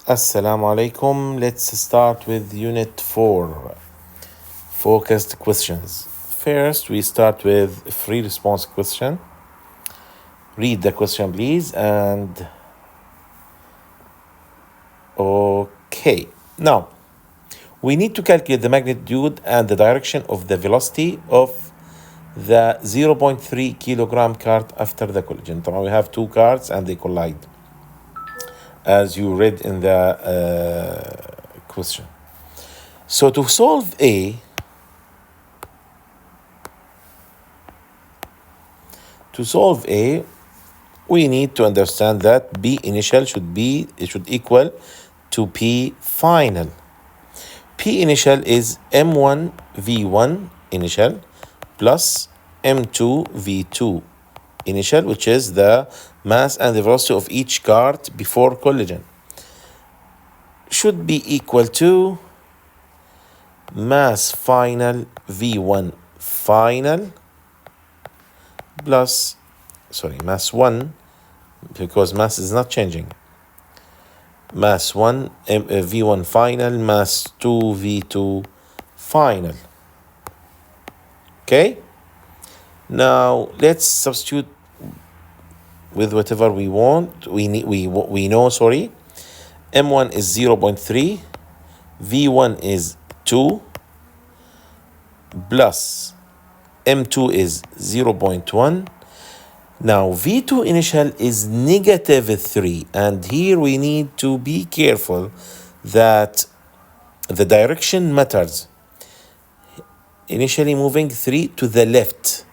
Assalamu alaikum. Let's start with Unit 4, Focused Questions. First, we start with a free response question. Read the question, please. Okay. Now, we need to calculate the magnitude and the direction of the velocity of the 0.3 kilogram cart after the collision. So we have two carts and they collide, as you read in the question. So to solve A, we need to understand that B initial should equal to P final. P initial is M1 V1 initial plus M2 V2 initial, which is the mass and the velocity of each cart before collision, should be equal to mass final V1 final plus, mass 1, because mass is not changing. Mass 1, V1 final, mass 2, V2 final. Okay? Now, let's substitute with whatever we want. We know, M1 is 0.3, V1 is 2, plus M2 is 0.1. Now, V2 initial is -3, and here we need to be careful that the direction matters. Initially moving 3 to the left,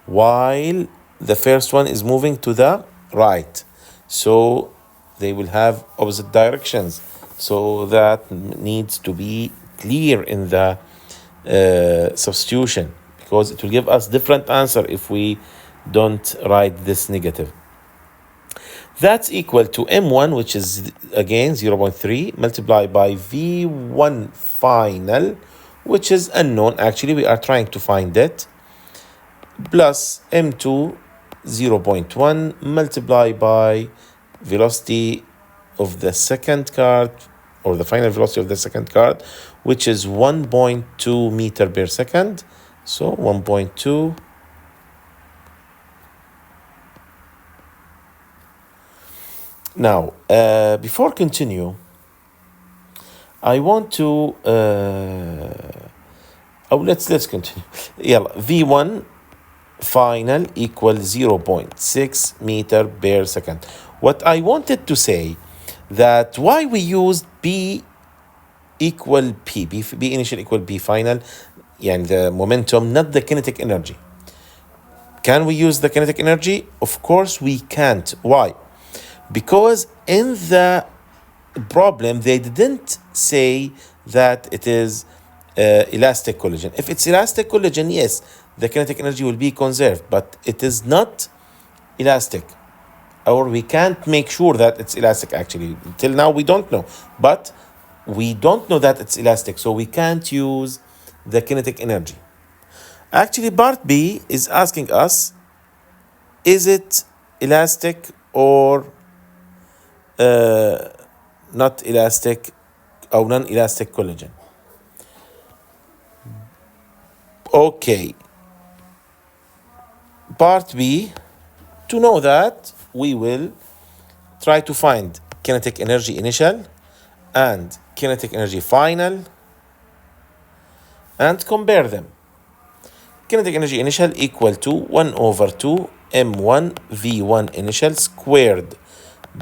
while the first one is moving to the right. So they will have opposite directions. So that needs to be clear in the substitution, because it will give us different answer if we don't write this negative. That's equal to M1, which is again 0.3, multiplied by V1 final, which is unknown. Actually, we are trying to find it, plus M2 0.1 multiplied by velocity of the second cart, or the final velocity of the second cart, which is 1.2 meter per second. So 1.2 . Now, before continue, I want to let's continue. V1 final equals 0.6 meter per second. What I wanted to say, that why we used B equal P, B initial equal B final, and the momentum, not the kinetic energy. Can we use the kinetic energy? Of course we can't. Why? Because in the problem, they didn't say that it is elastic collision. If it's elastic collision, yes, the kinetic energy will be conserved, but it is not elastic, or we can't make sure that it's elastic. Actually, till now we don't know, but we don't know that it's elastic, so we can't use the kinetic energy. Actually, part B is asking us, is it elastic or not elastic or non-elastic collision? Okay. Part B, to know that, we will try to find kinetic energy initial and kinetic energy final and compare them. Kinetic energy initial equal to 1/2 M1 V1 initial squared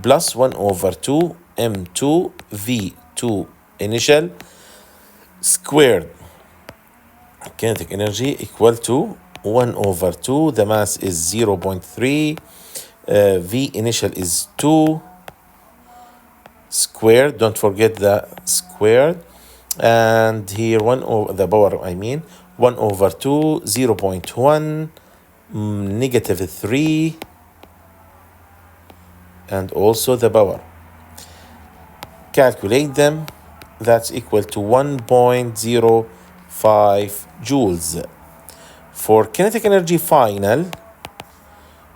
plus 1/2 M2 V2 initial squared. Kinetic energy equal to 1/2, the mass is 0.3, V initial is 2, squared, don't forget the squared, and here the power, 1/2, 0.1, -3, and also the power. Calculate them. That's equal to 1.05 joules. For kinetic energy final,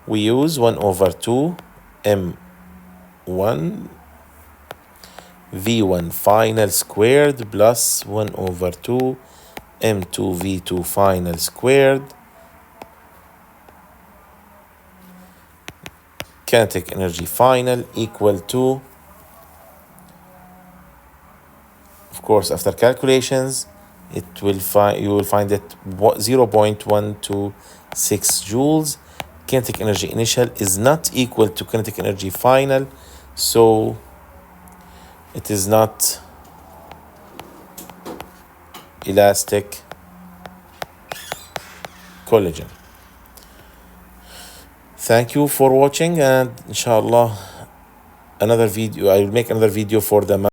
we use 1/2 M1 V1 final squared plus 1 over 2 M2 V2 final squared. Kinetic energy final equal to, of course, after calculations, you will find it 0.126 joules. Kinetic energy initial is not equal to kinetic energy final, so it is not elastic collision. Thank you for watching, and inshallah another video, I will make another video for the